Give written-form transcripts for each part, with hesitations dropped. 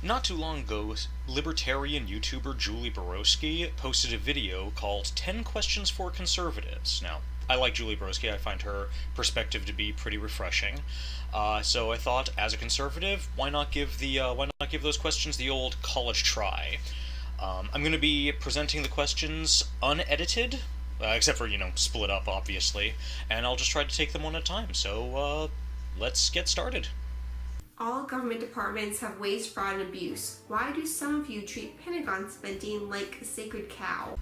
Not too long ago, libertarian YouTuber Julie Borowski posted a video called 10 Questions for Conservatives. Now, I like Julie Borowski. I find her perspective to be pretty refreshing. So I thought, as a conservative, why not give those questions the old college try? I'm going to be presenting the questions unedited, except for split up, obviously, and I'll just try to take them one at a time. So let's get started. All government departments have waste, fraud, and abuse. Why do some of you treat Pentagon spending like a sacred cow?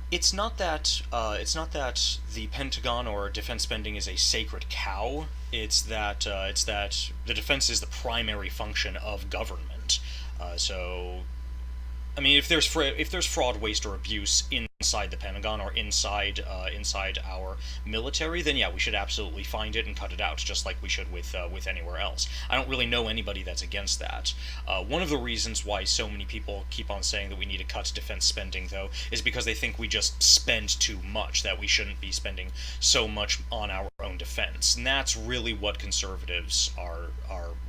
It's not that the Pentagon or defense spending is a sacred cow. It's that the defense is the primary function of government. So I mean, if there's fraud, waste, or abuse inside the Pentagon or inside our military, then yeah, we should absolutely find it and cut it out, just like we should with anywhere else. I don't really know anybody that's against that. One of the reasons why so many people keep on saying that we need to cut defense spending, though, is because they think we just spend too much, that we shouldn't be spending so much on our own defense, and that's really what conservatives are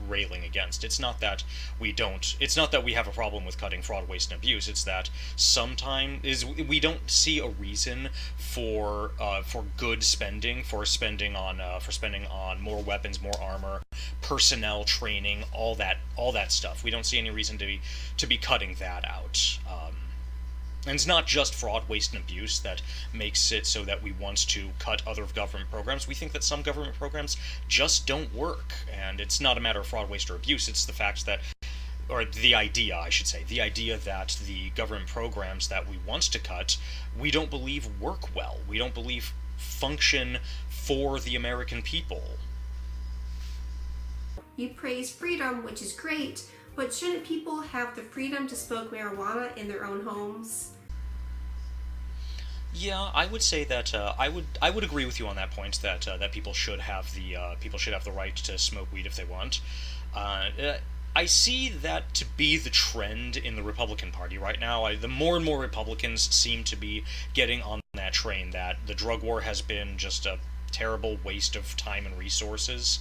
railing against. It's not that we have a problem with cutting fraud, waste, and abuse. It's that sometimes we don't see a reason for good spending, for spending on more weapons, more armor, personnel training, all that stuff. We don't see any reason to be cutting that out. And it's not just fraud, waste, and abuse that makes it so that we want to cut other government programs. We think that some government programs just don't work, and it's not a matter of fraud, waste, or abuse. It's the fact that, or the idea, I should say, the idea that the government programs that we want to cut, we don't believe work well. We don't believe function for the American people. You praise freedom, which is great, but shouldn't people have the freedom to smoke marijuana in their own homes? Yeah, I would say that I would agree with you on that point, that people should have the right to smoke weed if they want. Uh, I see that to be the trend in the Republican Party right now. The more and more Republicans seem to be getting on that train, that the drug war has been just a terrible waste of time and resources,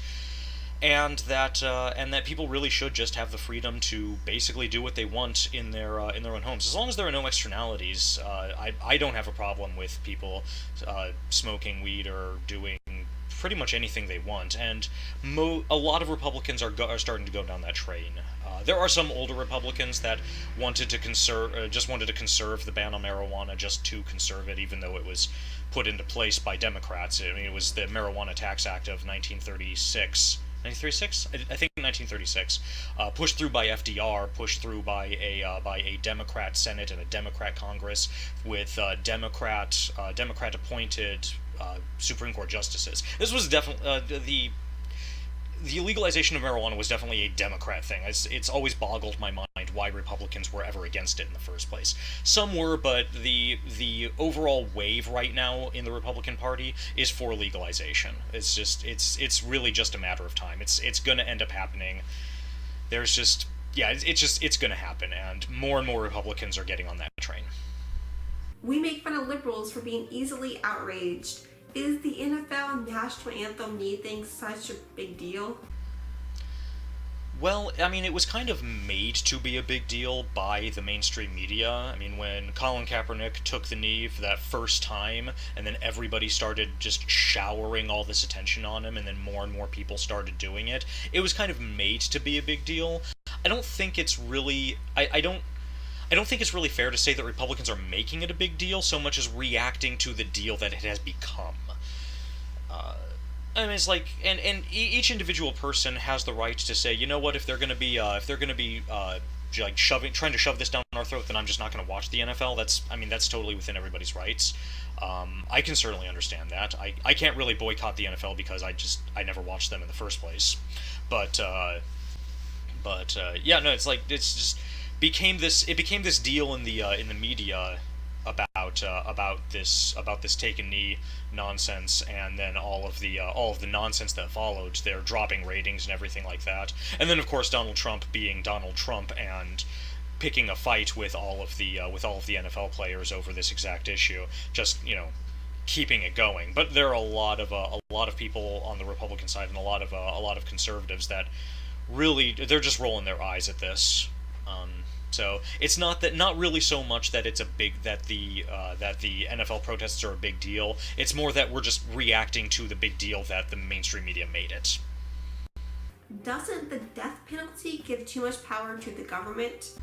and that people really should just have the freedom to basically do what they want in their own homes, as long as there are no externalities. I don't have a problem with people smoking weed or doing pretty much anything they want, and a lot of Republicans are starting to go down that train. There are some older Republicans that just wanted to conserve the ban on marijuana just to conserve it, even though it was put into place by Democrats. I mean, it was the Marijuana Tax Act of 1936. 1936? I think 1936, pushed through by FDR, pushed through by a Democrat Senate and a Democrat Congress with Democrat appointed Supreme Court justices. This was definitely the legalization of marijuana was definitely a Democrat thing. It's always boggled my mind why Republicans were ever against it in the first place. Some were, but the overall wave right now in the Republican Party is for legalization. It's really just a matter of time. It's going to end up happening. It's going to happen, and more Republicans are getting on that train. We make fun of liberals for being easily outraged. Is the NFL National Anthem anything such a big deal? Well, I mean, it was kind of made to be a big deal by the mainstream media. I mean, when Colin Kaepernick took the knee for that first time, and then everybody started just showering all this attention on him, and then more and more people started doing it, it was kind of made to be a big deal. I don't think it's really... I don't think it's really fair to say that Republicans are making it a big deal so much as reacting to the deal that it has become. I mean, it's like, and each individual person has the right to say, you know what, if they're gonna be like trying to shove this down our throat, then I'm just not gonna watch the NFL. That's totally within everybody's rights. I can certainly understand that. I can't really boycott the NFL because I never watched them in the first place. But yeah, no, it's like it's just became this deal in the media about this take a knee nonsense, and then all of the nonsense that followed. They're dropping ratings and everything like that, and then of course Donald Trump being Donald Trump and picking a fight with all of the NFL players over this exact issue, just keeping it going. But there are a lot of people on the Republican side and a lot of conservatives that really, they're just rolling their eyes at this. Um, so it's not really so much that it's a big that the NFL protests are a big deal. It's more that we're just reacting to the big deal that the mainstream media made it. Doesn't the death penalty give too much power to the government?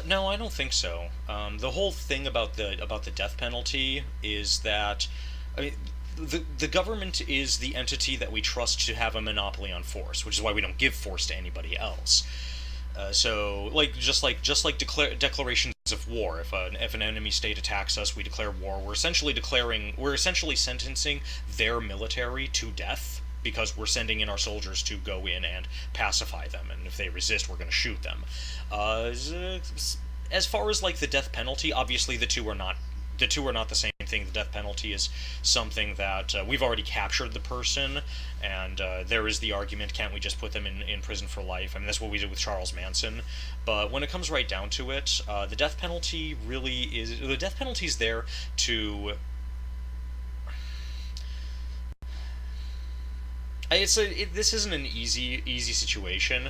No, I don't think so. The whole thing about the death penalty is that, I mean, the government is the entity that we trust to have a monopoly on force, which is why we don't give force to anybody else. So, just like declarations of war. If an enemy state attacks us, we declare war. We're essentially sentencing their military to death because we're sending in our soldiers to go in and pacify them, and if they resist, we're going to shoot them. As far as like the death penalty, obviously the two are not the same thing. The death penalty is something that we've already captured the person, and there is the argument: can't we just put them in prison for life? I mean, that's what we did with Charles Manson. But when it comes right down to it, the death penalty really is the death penalty is there to. This isn't an easy situation.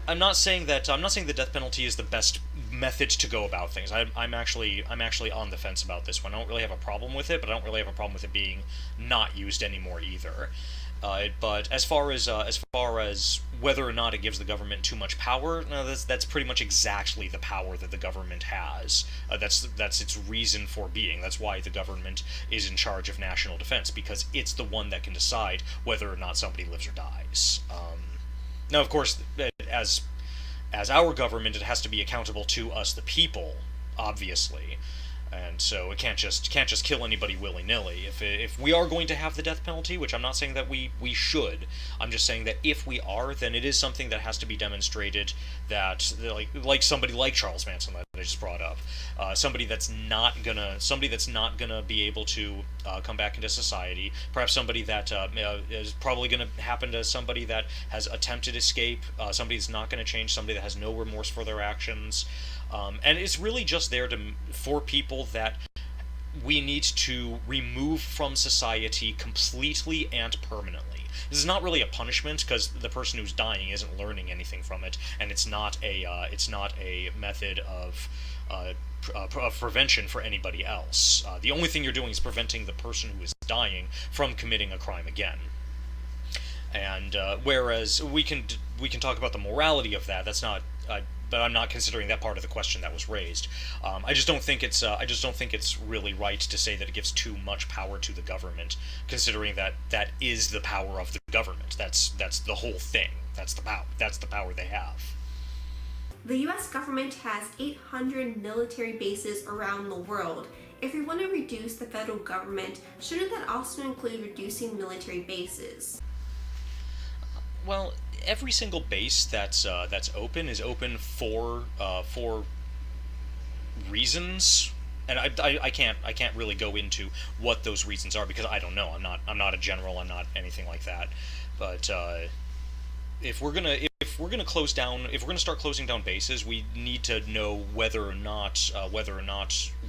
I'm not saying the death penalty is the best method to go about things. I'm actually on the fence about this one. I don't really have a problem with it, but I don't really have a problem with it being not used anymore either. But as far as whether or not it gives the government too much power, no, that's pretty much exactly the power that the government has. That's its reason for being. That's why the government is in charge of national defense, because it's the one that can decide whether or not somebody lives or dies. Now, of course, as our government, it has to be accountable to us, the people, obviously, and so it can't just kill anybody willy nilly. If we are going to have the death penalty, which I'm not saying that we should, I'm just saying that if we are, then it is something that has to be demonstrated that like somebody like Charles Manson that I just brought up, somebody that's not gonna be able to come back into society. Perhaps somebody that is probably gonna happen to somebody that has attempted escape, somebody that's not gonna change, somebody that has no remorse for their actions. And it's really just there for people that we need to remove from society completely and permanently. This is not really a punishment because the person who's dying isn't learning anything from it, and it's not a method of prevention for anybody else. The only thing you're doing is preventing the person who is dying from committing a crime again. And whereas we can talk about the morality of that. That's not. But I'm not considering that part of the question that was raised. I just don't think it's really right to say that it gives too much power to the government, considering that is the power of the government. That's the whole thing. That's the power. That's the power they have. The US government has 800 military bases around the world. If we want to reduce the federal government, shouldn't that also include reducing military bases? Well, every single base that's open is open for reasons, and I can't really go into what those reasons are because I don't know. I'm not a general. I'm not anything like that. But if we're gonna start closing down bases, we need to know whether or not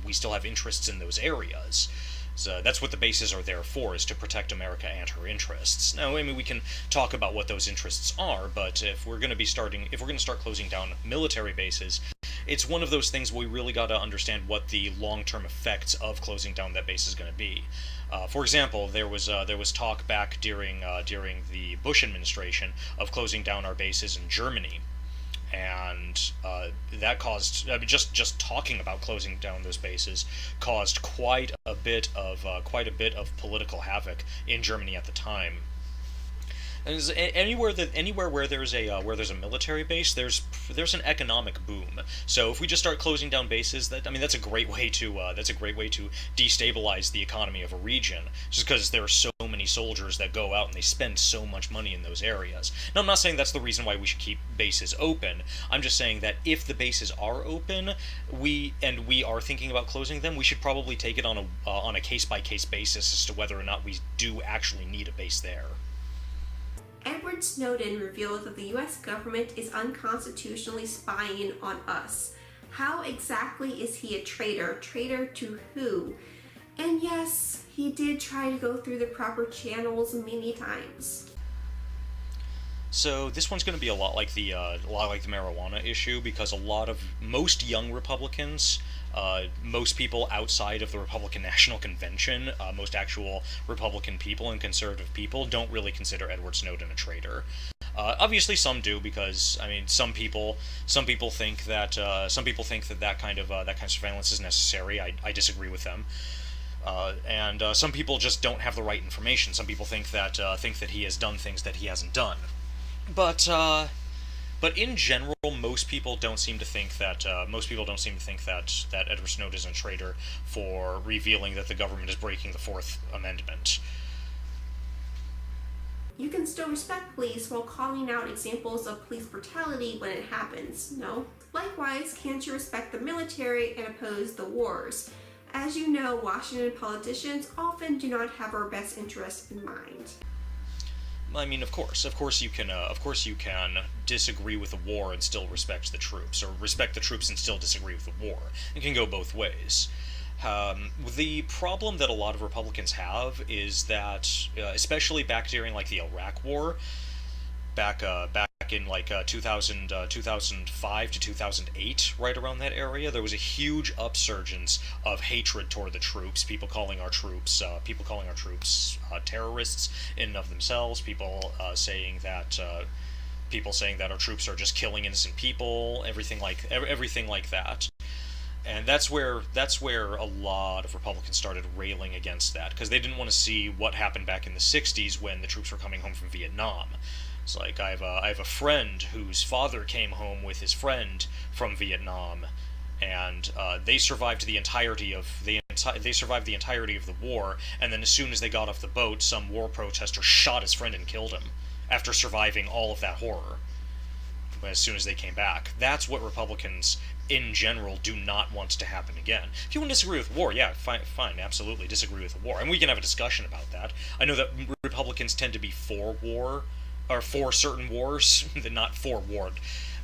we still have interests in those areas. So that's what the bases are there for, is to protect America and her interests. Now, I mean, we can talk about what those interests are, but if we're going to start closing down military bases, it's one of those things where we really got to understand what the long-term effects of closing down that base is going to be. For example, there was talk back during the Bush administration of closing down our bases in Germany. And that caused, I mean, just talking about closing down those bases caused quite a bit of political havoc in Germany at the time. And anywhere where there's a military base, there's an economic boom. So if we just start closing down bases, that's a great way to destabilize the economy of a region, just because there are so many soldiers that go out and they spend so much money in those areas. Now, I'm not saying that's the reason why we should keep bases open. I'm just saying that if the bases are open, we are thinking about closing them, we should probably take it on a case-by-case basis as to whether or not we do actually need a base there. Edward Snowden revealed that the US government is unconstitutionally spying on us. How exactly is he a traitor? Traitor to who? And yes, he did try to go through the proper channels many times. So this one's going to be a lot like the marijuana issue, because most young Republicans, most people outside of the Republican National Convention, most actual Republican people and conservative people don't really consider Edward Snowden a traitor. Obviously, some do, because I mean, some people think that that kind of surveillance is necessary. I disagree with them. And some people just don't have the right information. Some people think that he has done things that he hasn't done. But but in general, most people don't seem to think that Edward Snowden is a traitor for revealing that the government is breaking the Fourth Amendment. You can still respect police while calling out examples of police brutality when it happens, no? Likewise, can't you respect the military and oppose the wars? As you know, Washington politicians often do not have our best interest in mind. I mean, of course you can disagree with the war and still respect the troops, or respect the troops and still disagree with the war. It can go both ways. The problem that a lot of Republicans have is that, especially back during like the Iraq War, back in like 2005 to 2008, right around that area, there was a huge upsurgence of hatred toward the troops. People calling our troops terrorists in and of themselves. People saying that our troops are just killing innocent people. Everything like that. And that's where a lot of Republicans started railing against that, because they didn't want to see what happened back in the '60s when the troops were coming home from Vietnam. It's like I have a friend whose father came home with his friend from Vietnam, and they survived the entirety of the war. And then as soon as they got off the boat, some war protester shot his friend and killed him after surviving all of that horror. As soon as they came back, that's what Republicans in general do not want to happen again. If you want to disagree with war, yeah, fine, absolutely disagree with the war, and we can have a discussion about that. I know that Republicans tend to be for war, or for certain wars, not for war.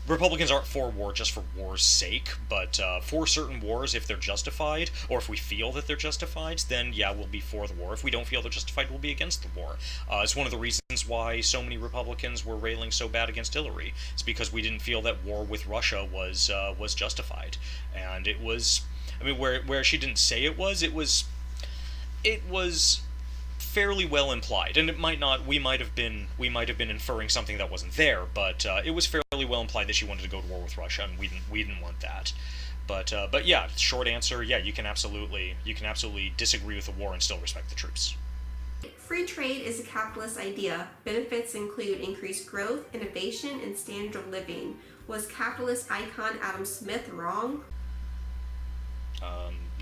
Republicans aren't for war just for war's sake, but for certain wars, if they're justified, or if we feel that they're justified, then yeah, we'll be for the war. If we don't feel they're justified, we'll be against the war. It's one of the reasons why so many Republicans were railing so bad against Hillary. It's because we didn't feel that war with Russia was justified, and it was. I mean, where she didn't say it was fairly well implied, and it might not. We might have been inferring something that wasn't there, but it was fairly well implied that she wanted to go to war with Russia, and we didn't want that. But yeah, short answer, yeah, you can absolutely disagree with the war and still respect the troops. Free trade is a capitalist idea. Benefits include increased growth, innovation, and standard of living. Was capitalist icon Adam Smith wrong?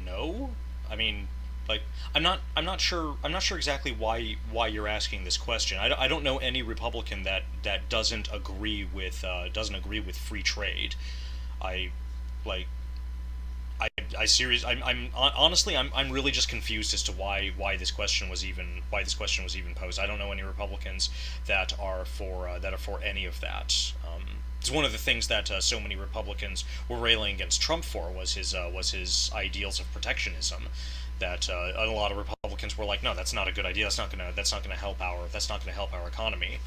No. I mean, like, I'm not sure exactly why you're asking this question. I don't know any Republican that doesn't agree with free trade. I like I serious I'm honestly I'm really just confused as to why this question was even posed. I don't know any Republicans that are for any of that. It's one of the things that so many Republicans were railing against Trump for, was his ideals of protectionism. That a lot of Republicans were like, no, that's not a good idea. That's not gonna help our economy.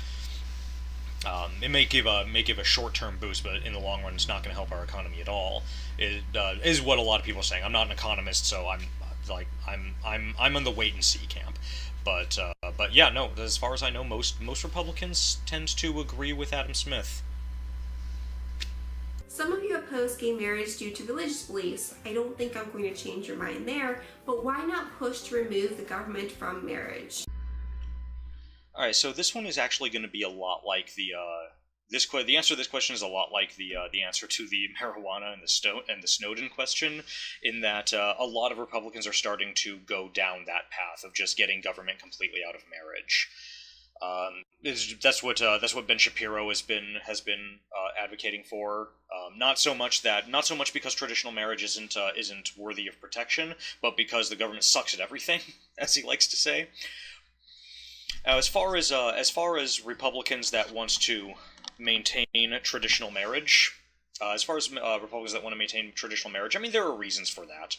It may give a short-term boost, but in the long run, it's not going to help our economy at all. It is what a lot of people are saying. I'm not an economist, so I'm on the wait and see camp. But yeah, no. As far as I know, most Republicans tend to agree with Adam Smith. Some of you oppose gay marriage due to religious beliefs. I don't think I'm going to change your mind there, but why not push to remove the government from marriage? All right, so this one is actually going to be a lot like the answer to this question is a lot like the answer to the marijuana and the Snowden question, in that a lot of Republicans are starting to go down that path of just getting government completely out of marriage. That's what Ben Shapiro has been advocating for. Not so much because traditional marriage isn't worthy of protection, but because the government sucks at everything, as he likes to say. As far as Republicans that want to maintain traditional marriage, I mean, there are reasons for that.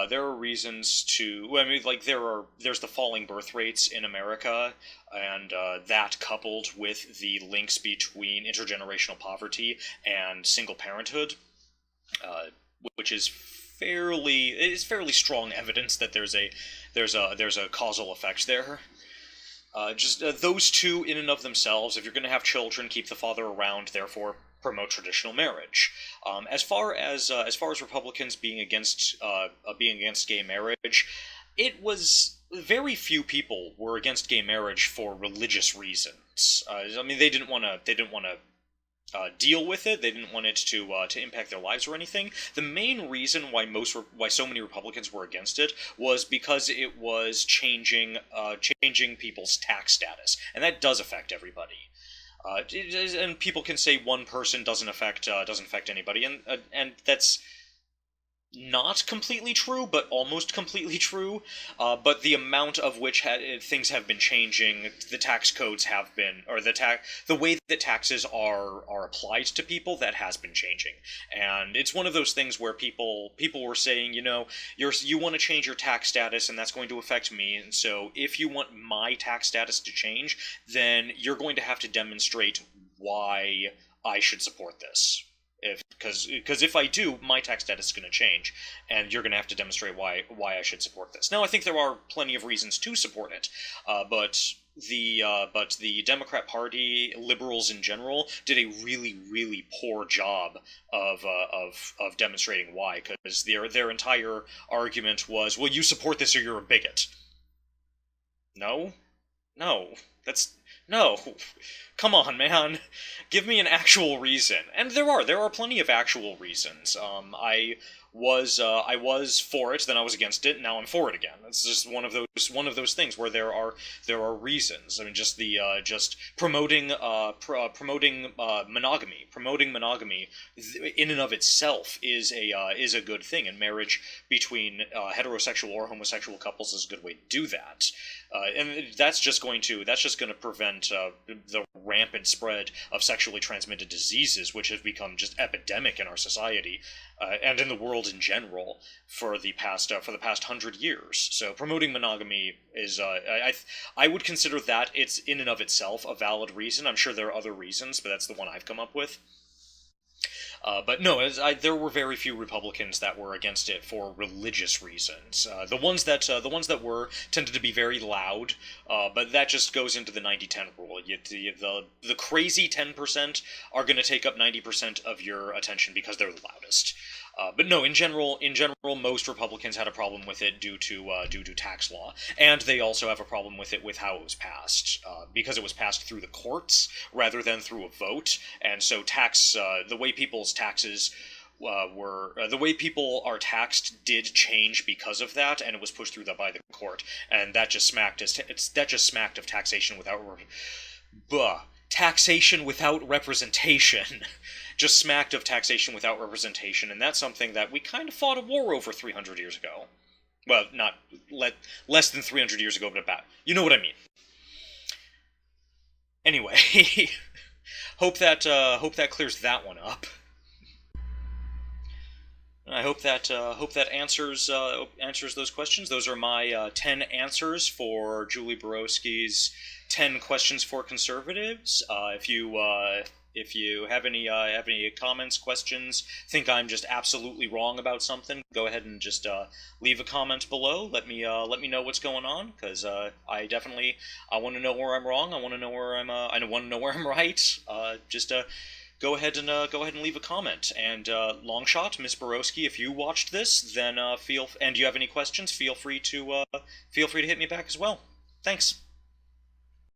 There are reasons to. I mean, like there's the falling birth rates in America, and that coupled with the links between intergenerational poverty and single parenthood, uh, which is fairly strong evidence that there's a causal effect there. Just those two in and of themselves, if you're going to have children, keep the father around, therefore promote traditional marriage. As far as Republicans being against gay marriage, it was very few people were against gay marriage for religious reasons. I mean, they didn't want to deal with it. They didn't want it to impact their lives or anything. The main reason why so many Republicans were against it was because it was changing people's tax status, and that does affect everybody. And people can say one person doesn't affect anybody, and that's not completely true, but almost completely true. But the amount of which things have been changing, the tax codes have been, or the way that taxes are applied to people, that has been changing. And it's one of those things where people were saying, you want to change your tax status, and that's going to affect me. And so, if you want my tax status to change, then you're going to have to demonstrate why I should support this. Because if I do, my tax status is going to change, and you're going to have to demonstrate why I should support this. Now, I think there are plenty of reasons to support it, but the Democrat Party, liberals in general, did a really, really poor job of demonstrating why. Because their entire argument was, well, you support this or you're a bigot. No, no, that's no. Come on, man. Give me an actual reason. And there are plenty of actual reasons. I was for it, then I was against it, now I'm for it again. It's just one of those things where there are reasons. I mean, just promoting monogamy in and of itself is a good thing, and marriage between heterosexual or homosexual couples is a good way to do that. And that's just going to prevent the rampant spread of sexually transmitted diseases, which have become just epidemic in our society and in the world in general for the past 100 years. So promoting monogamy is I would consider that it's in and of itself a valid reason. I'm sure there are other reasons, but that's the one I've come up with. But no, there were very few Republicans that were against it for religious reasons. The ones that were tended to be very loud, but that just goes into the 90-10 rule. The crazy 10% are going to take up 90% of your attention because they're the loudest. But no, in general, most Republicans had a problem with it due to tax law, and they also have a problem with it with how it was passed, because it was passed through the courts rather than through a vote, and so the way people's taxes the way people are taxed did change because of that, and it was pushed through by the court, and that just smacked of taxation without taxation without representation. Just smacked of taxation without representation, and that's something that we kind of fought a war over 300 years ago. Well, not less than 300 years ago, but about. You know what I mean. Anyway, hope that clears that one up. I hope that answers those questions. Those are my 10 answers for Julie Borowski's 10 questions for conservatives. If you have any comments, questions, think I'm just absolutely wrong about something, go ahead and just leave a comment below. Let me know what's going on, because I want to know where I'm wrong. I want to know where I'm right. Just go ahead and leave a comment. And Longshot, Miss Borowski, if you watched this, then and you have any questions, feel free to hit me back as well. Thanks.